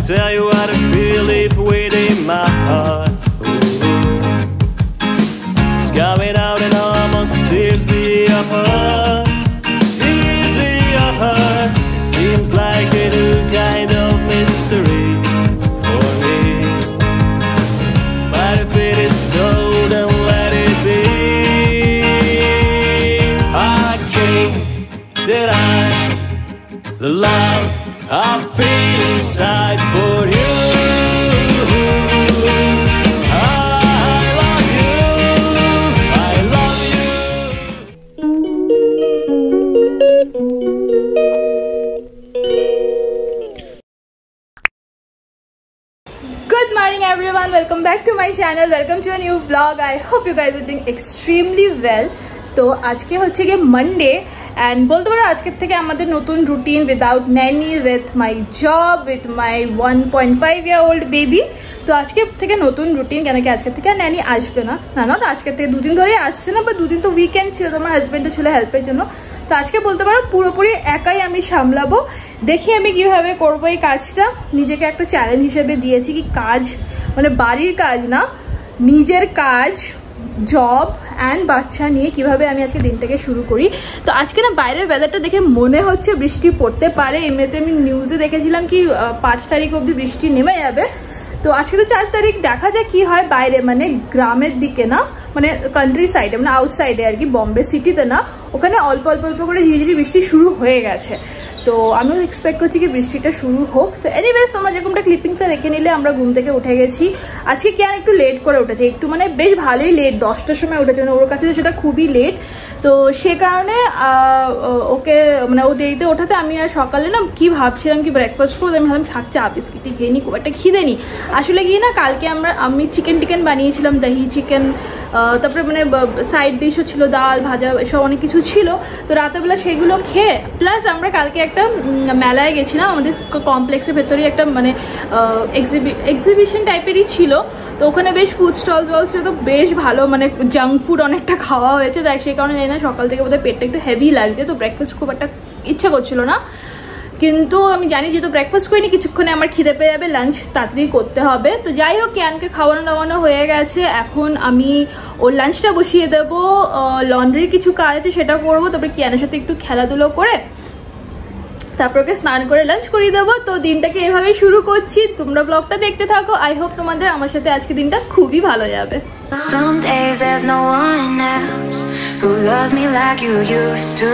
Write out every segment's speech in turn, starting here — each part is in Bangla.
tell you how to feel deep within my heart. It's coming out and almost tears me apart. Tears me apart. It seems like a new kind of mystery for me. But if it is so, then let it be. I can't deny the love I feel inside for you. I love you. I love you. Good morning everyone, welcome back to my channel, welcome to a new vlog. I hope you guys are doing extremely well. তো আজকে হচ্ছে গিয়ে মানডে অ্যান্ড বলতে পারো আজকের থেকে আমাদের নতুন routine without nanny, with my job, with my 1.5-year-old baby. তো আজকের থেকে নতুন রুটিন, কেন কি আজকের থেকে আর ন্যানি আসবে না, না তো আজকের থেকে দুদিন ধরেই আসছে না, বা দুদিন তো উইকেন্ড ছিল, তোমার হাজব্যান্ডও ছিল হেল্পের জন্য। তো আজকে বলতে পারো পুরোপুরি একাই আমি সামলাবো। দেখি আমি কিভাবে করবো এই কাজটা। নিজেকে একটা চ্যালেঞ্জ হিসেবে দিয়েছি কি কাজ মানে বাড়ির কাজ না, নিজের কাজ, জব অ্যান্ড বাচ্চা নিয়ে কিভাবে আমি আজকে দিনটাকে শুরু করি। তো আজকে না বাইরের ওয়েদারটা দেখে মনে হচ্ছে বৃষ্টি পড়তে পারে। এমনিতে আমি নিউজে দেখেছিলাম কি 5 তারিখ অবধি বৃষ্টি নেমে যাবে। তো আজকে তো 4 তারিখ, দেখা যায় কি হয় বাইরে, মানে গ্রামের দিকে না, মানে কান্ট্রি সাইডে, মানে আউটসাইডে আর কি, বম্বে সিটিতে না, ওখানে অল্প অল্প অল্প করে ঝিরিঝিরি বৃষ্টি শুরু হয়ে গেছে। তো আমিও এক্সপেক্ট করছি কি বৃষ্টিটা শুরু হোক। তো এনিওয়েজ তোমরা যেরকমটা ক্লিপিংসটা দেখে নিলে, আমরা ঘুম থেকে উঠে গেছি। আজকে কেন একটু লেট করে উঠেছে, একটু মানে বেশ ভালোই লেট, 10টার সময় উঠেছে, মানে ওর কাছে সেটা খুবই লেট। তো সে কারণে ওকে মানে ও দেরিতে ওঠাতে আমি আর সকালে না কি ভাবছিলাম কি ব্রেকফাস্ট করবো, আমি ভাবলাম থাক চা বিস্কিটই খেয়ে নিই, খুব একটা খিদে নি। আসলে গিয়ে না কালকে আমি চিকেন টিকেন বানিয়েছিলাম, দহি চিকেন, তারপরে মানে সাইড ডিশও ছিল, ডাল ভাজা এসব অনেক কিছু ছিল। তো রাতেরবেলা সেগুলো খেয়ে, প্লাস আমরা কালকে একটা মেলায় গেছিলাম, আমাদের কমপ্লেক্সের ভেতরেই একটা মানে এক্সিবিশন টাইপেরই ছিল। তো ওখানে বেশ ফুড স্টল ছিল, তো বেশ ভালো মানে জাঙ্ক ফুড অনেকটা খাওয়া হয়েছে। তাই সেই কারণে জানি না সকাল থেকে বোধহয় পেটটা একটু হেভি লাগছে, তো ব্রেকফাস্ট খুব একটা ইচ্ছা করছিল না। কিন্তু আমি জানি যেহেতু ব্রেকফাস্ট করিনি, কিছুক্ষণে আমার খিদে পেয়ে যাবে, লাঞ্চ তাড়াতাড়ি করতে হবে। তো যাই হোক, ক্যানকে খাওয়ানো দাওয়ানো হয়ে গেছে, এখন আমি ওর লাঞ্চটা বসিয়ে দেবো। লন্ড্রির কিছু কাজ আছে সেটা করবো, তারপরে ক্যানের সাথে একটু খেলাধুলো করে তারপর ওকে স্নান করে লাঞ্চ করিয়ে দেবো। তো দিনটাকে এভাবেই শুরু করছি, তোমরা ব্লগটা দেখতে থাকো। আই হোপ তোমাদের আমার সাথে আজকে দিনটা খুবই ভালো যাবে। Some days there's no one else who loves me like you used to.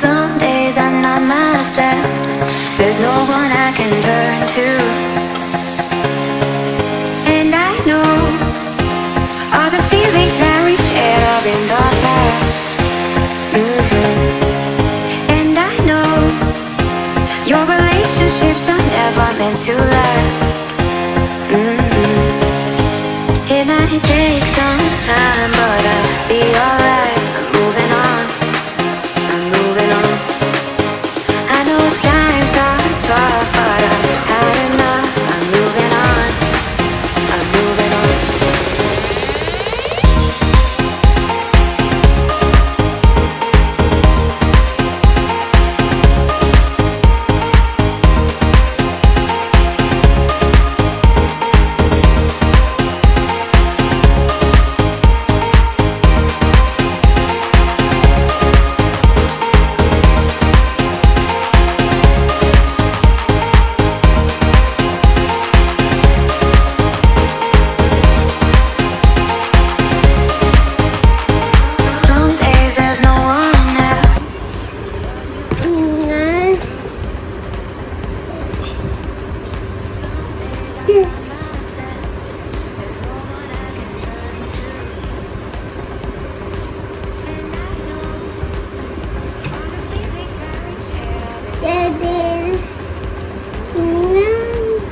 Some days I'm not myself, there's no one I can turn to. And I know all the feelings that we shared are in the past. And I know your relationships are never meant to last. It might take some time, but I'll be alright. I'm moving on, I'm moving on. I know times are tough, but I've had enough. I'm moving on, I'm moving on.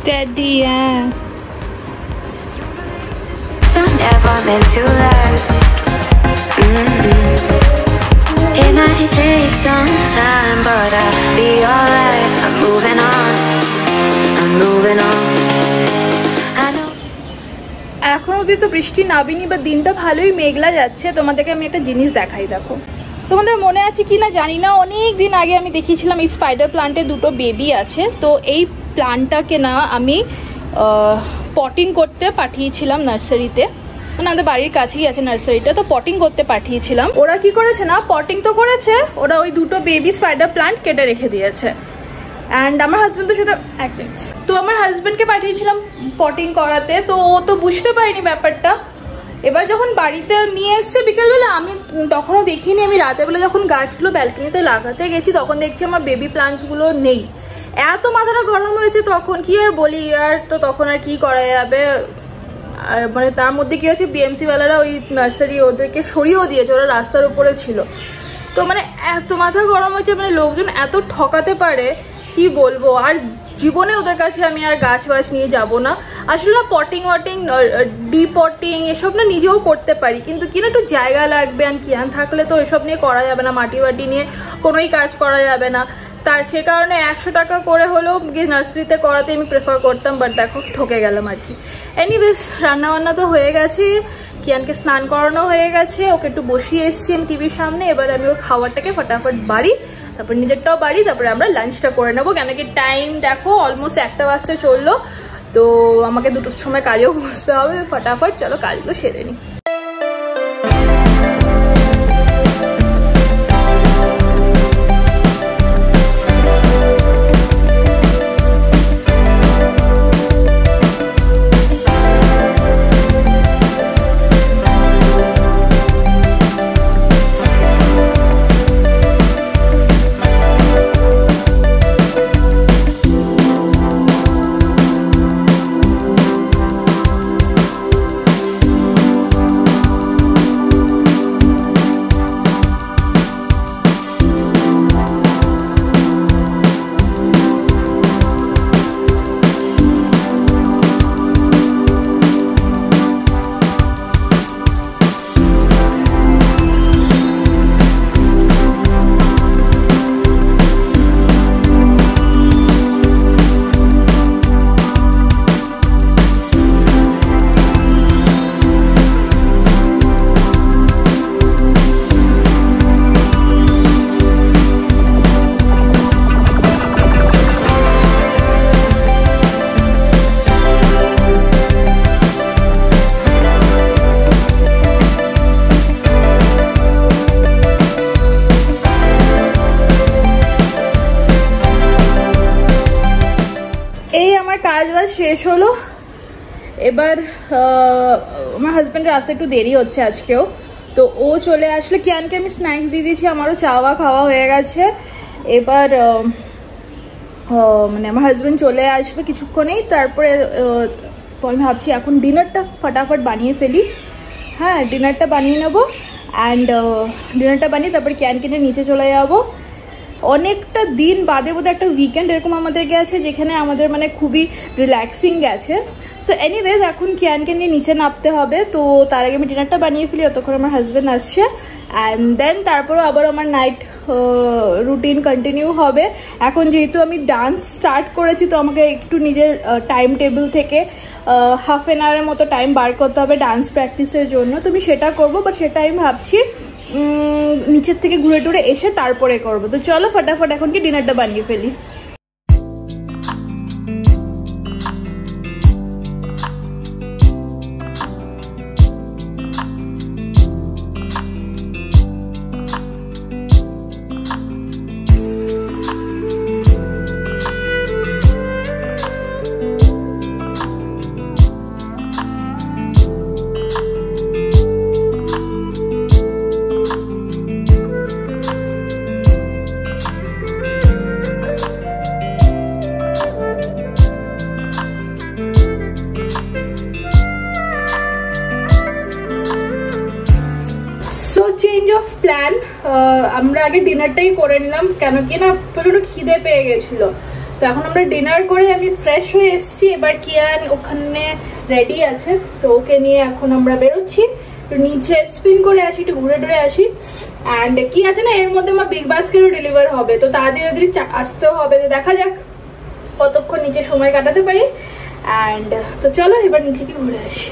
Teddy, yeah. So never meant to last. It might take some time, but I'll be alright. I'm moving on, I'm moving on. I know. এখন অবধি তো বৃষ্টি নামেনি, বা দিনটা ভালোই মেঘলা যাচ্ছে। তোমাদেরকে আমি একটা জিনিস দেখাই, দেখো তোমাদের মনে আছে কি না জানি না, অনেক দিন আগে আমি দেখিয়েছিলাম এই স্পাইডার প্লান্টে দুটো বেবি আছে। তো এই প্লান্টটাকে না আমি পটিং করতে পাঠিয়েছিলাম নার্সারিতে, মানে আমাদের বাড়ির কাছেই আছে নার্সারিটা, তো পটিং করতে পাঠিয়েছিলাম। ওরা কি করেছে না, পটিং তো করেছে, ওরা ওই দুটো বেবি স্পাইডার প্লান্ট কেটে রেখে দিয়েছে। অ্যান্ড আমার হাজব্যান্ড তো সেটা এক মিনিট, তো আমার হাজব্যান্ডকে পাঠিয়েছিলাম পটিং করাতে, তো ও তো বুঝতে পারিনি ব্যাপারটা। এবার যখন বাড়িতে নিয়ে এসছে বিকেলবেলা, আমি তখনও দেখিনি, আমি রাতেরবেলা যখন গাছগুলো ব্যালকনিতে লাগাতে গেছি তখন দেখছি আমার বেবি প্লান্টসগুলো নেই। এত মাথাটা গরম হয়েছে তখন, কি আর বলি আর, তো তখন আর কি করা যাবে। আর মানে তার মধ্যে কি হচ্ছে, বিএমসি ওয়ালারা ওই নার্সারি ওদেরকে সরিয়েও দিয়েছে, ওরা রাস্তার উপরে ছিল। তো মানে এত মাথা গরম হয়েছে, মানে লোকজন এত ঠকাতে পারে কি বলবো। আর জীবনে ওদের কাছে আমি আর গাছ বাছ নিয়ে যাব না। আসলে না পটিং ওয়াটিং ডিপটিং এসব না নিজেও করতে পারি, কিন্তু কি না একটু জায়গা লাগবে, আর কিয়ান থাকলে তো এসব নিয়ে করা যাবে না, মাটি বাটি নিয়ে কোনোই কাজ করা যাবে না। তার সে কারণে 100 টাকা করে হলেও গিয়ে নার্সারিতে করাতে আমি প্রেফার করতাম, বাট দেখো ঠকে গেলাম আর কি। এনিওয়েজ রান্নাবান্না তো হয়ে গেছে, কিয়ানকে স্নান করানো হয়ে গেছে, ওকে একটু বসিয়ে এসছি আমি টিভির সামনে। এবার আমি ওর খাবারটাকে ফটাফট বাড়ি, তারপর নিজেরটাও বাড়ি, তারপরে আমরা লাঞ্চটা করে নেবো। কেন কি টাইম দেখো অলমোস্ট 1টা বাজতে চললো, তো আমাকে 2টোর সময় কাজেও বসতে হবে। ফটাফট চলো কাজগুলো সেরে নিই। কাজ বাজ শেষ হলো। এবার আমার হাজব্যান্ডের আসতে একটু দেরি হচ্ছে আজকেও, তো ও চলে আসলে কিয়ানকে আমি স্ন্যাক্স দিয়ে দিয়েছি, আমারও চাওয়া খাওয়া হয়ে গেছে। এবার মানে আমার হাজব্যান্ড চলে আসবে কিছুক্ষণেই, তারপরে আমি ভাবছি এখন ডিনারটা ফটাফট বানিয়ে ফেলি। হ্যাঁ ডিনারটা বানিয়ে নেবো, অ্যান্ড ডিনারটা বানিয়ে তারপরে কিয়ানকে নিয়ে নিচে চলে যাবো। অনেকটা দিন বাদে বোধহয় একটা উইকেন্ড এরকম আমাদের গেছে, যেখানে আমাদের মানে খুবই রিল্যাক্সিং গেছে। সো এনিওয়েজ এখন কিয়ানকে নিয়ে নিচে নামতে হবে, তো তার আগে আমি ডিনারটা বানিয়ে ফেলি, ততক্ষণ আমার হাজব্যান্ড আসছে। অ্যান্ড দেন তারপরেও আবার আমার নাইট রুটিন কন্টিনিউ হবে। এখন যেহেতু আমি ডান্স স্টার্ট করেছি, তো আমাকে একটু নিজের টাইম টেবিল থেকে হাফ অ্যান আওয়ারের মতো টাইম বার করতে হবে ডান্স প্র্যাকটিসের জন্য। তো আমি সেটা করবো, বাট সেটা আমি ভাবছি নিচের থেকে ঘুরে টুরে এসে তারপরে করবো। তো চলো ফটাফট এখন কি ডিনারটা বানিয়ে ফেলি। চেঞ্জ অফ প্ল্যান, আমরা আগে ডিনারটাই করে নিলাম, কেন কি না প্রচন্ড খিদে পেয়ে গেছিল। তো এখন আমরা ডিনার করে আমি ফ্রেশ হয়ে এসেছি। এবার কিয়ান ওখানে রেডি আছে, তো ওকে নিয়ে এখন আমরা বেরোচ্ছি, নিচে স্পিন করে আসি, একটু ঘুরে টুরে আসি। অ্যান্ড কি আছে না, এর মধ্যে আমার বিগ বাস্কেটও ডেলিভার হবে, তো তাড়াতাড়ি আসতেও হবে। তো দেখা যাক কতক্ষণ নিচে সময় কাটাতে পারি। অ্যান্ড তো চলো এবার নিচে কি ঘুরে আসি।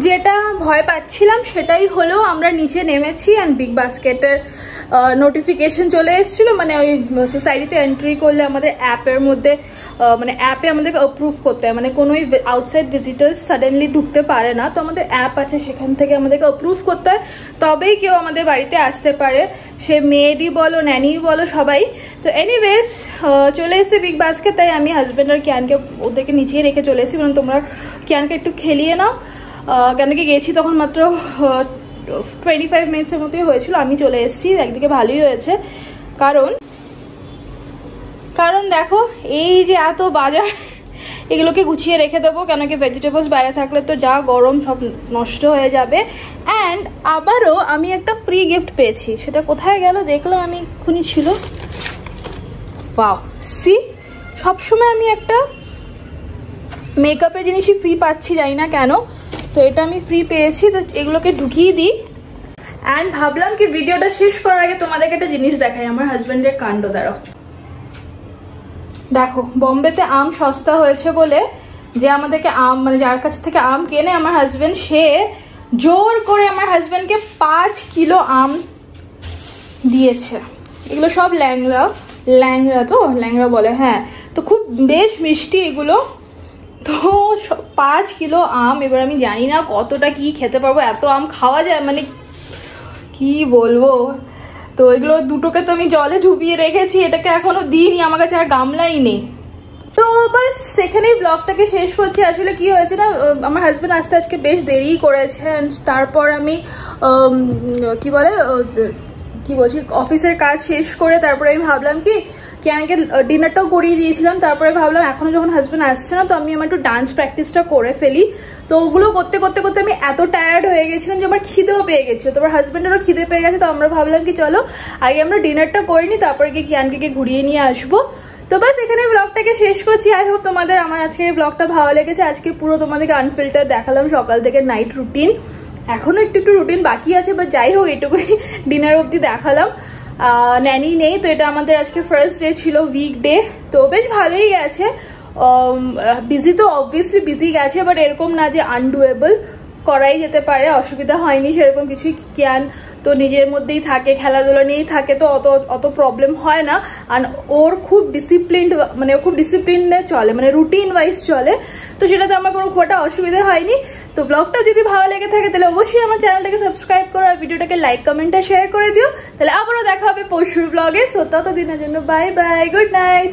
যেটা ভয় পাচ্ছিলাম সেটাই হলো, আমরা নিচে নেমেছি অ্যান্ড বিগ বাস্কেটের নোটিফিকেশন চলে এসেছিলো, মানে ওই সোসাইটিতে এন্ট্রি করলে আমাদের অ্যাপের মধ্যে মানে অ্যাপে আমাদেরকে অ্যাপ্রুভ করতে হয়, মানে কোনোই আউটসাইড ভিজিটার্স সাডেনলি ঢুকতে পারে না, তো আমাদের অ্যাপ আছে সেখান থেকে আমাদেরকে অ্যাপ্রুভ করতে হয় তবেই কেউ আমাদের বাড়িতে আসতে পারে, সে মেয়েডই বলো ন্যানি বলো সবাই। তো এনিওয়েজ চলে এসেছে বিগ বাস্কেট, তাই আমি হাজব্যান্ড আর কিয়ানকে ওদেরকে নিচেই রেখে চলে এসেছি, কারণ তোমরা কিয়ানকে একটু খেলিয়ে নাও, কেন কি গেছি তখন মাত্র 25 মিনিটসের মতোই হয়েছিল, আমি চলে এসেছি, একদিকে ভালোই হয়েছে, কারণ দেখো এই যে এত বাজার এগুলোকে গুছিয়ে রেখে দেবো, কেন কি ভেজিটেবলস বাইরে থাকলে তো যা গরম সব নষ্ট হয়ে যাবে। অ্যান্ড আবারও আমি একটা ফ্রি গিফট পেয়েছি, সেটা কোথায় গেল দেখলাম আমি এক্ষুনি ছিল, ওয়াও সি, সবসময় আমি একটা মেকআপের জিনিসই ফ্রি পাচ্ছি, জানি না কেন, তো এটা আমি ফ্রি পেয়েছি, তো এগুলোকে ঢুকিয়ে দিই। অ্যান্ড ভাবলাম কি ভিডিওটা শেষ করার আগে তোমাদেরকে একটা জিনিস দেখাই, আমার হাজব্যান্ডের কাণ্ড। দাঁড়াও, দেখো বম্বেতে আম সস্তা হয়েছে বলে যে আমাদেরকে আম, মানে যার কাছ থেকে আম কেনে আমার হাজব্যান্ড, সে জোর করে আমার হাজব্যান্ডকে 5 কিলো আম দিয়েছে। এগুলো সব ল্যাংড়া তো ল্যাংড়া বলে, হ্যাঁ, তো খুব বেশ মিষ্টি এগুলো, তো 5 কিলো আম। এবার আমি জানি না কতটা কি খেতে পারবো, এত আম খাওয়া যায় মানে কি বলবো। তো এগুলো দুটোকে তো আমি জলে ডুবিয়ে রেখেছি, এটাকে এখনো দিইনি, আমার কাছে আর গামলাই নেই। তো বাস সেখানেই ব্লগটাকে শেষ করছি। আসলে কি হয়েছে না, আমার হাজব্যান্ড আসতে আজকে বেশ দেরিই করেছে, তারপর আমি কি বলছি অফিসের কাজ শেষ করে তারপরে আমি ভাবলাম কি কিয়ানকে ডিনারটাও করিয়ে দিয়েছিলাম, তারপরে ভাবলাম এখনো যখন হাজব্যান্ড আসছে না, তো আমি আমার একটু ডান্স প্র্যাকটিসটা করে ফেলি। তো ওগুলো করতে করতে করতে আমি এত টায়ার্ড হয়ে গেছিলাম যে আমার খিদেও পেয়ে গেছিলো, তো আমার হাজব্যান্ডেরও খিদে পেয়ে গেছে, তো আমরা ভাবলাম কি চলো আগে আমরা ডিনারটা করে নিই, তারপরে গিয়ে কিয়ানকে ঘুরিয়ে নিয়ে আসবো। তো বাস এখানে ব্লগটাকে শেষ করছি। আই হোপ তোমাদের আমার আজকের এই ব্লগটা ভালো লেগেছে। আজকে পুরো তোমাদেরকে আনফিল্টার দেখালাম, সকাল থেকে নাইট রুটিন, এখনো একটু রুটিন বাকি আছে, বাট যাই হোক এটুকুই ডিনার অবধি দেখালাম। ন্যানি নেই, তো এটা আমাদের আজকে ফার্স্ট ডে ছিল, উইকডে, তো বেশ ভালোই গেছে। বিজি তো অবভিয়াসলি বিজি গেছে, বাট এরকম না যে আনডুয়েবল, করাই যেতে পারে, অসুবিধা হয়নি সেরকম কিছুই। কিয়ান তো নিজের মধ্যেই থাকে, খেলাধুলা নিয়েই থাকে, তো অত প্রবলেম হয় না। আর ওর খুব ডিসিপ্লিনড, মানে ও খুব ডিসিপ্লিনে চলে, মানে রুটিন ওয়াইজ চলে, তো সেটাতে আমার কোনো খুব একটা অসুবিধা হয়নি। তো ব্লগটা যদি ভালো লেগে থাকে তাহলে অবশ্যই আমার চ্যানেলটাকে সাবস্ক্রাইব করো আর ভিডিওটাকে লাইক কমেন্ট আর শেয়ার করে দিও। তাহলে আবারও দেখা হবে পরশুর ব্লগে। সো ততদিনের জন্য বাই বাই, গুড নাইট।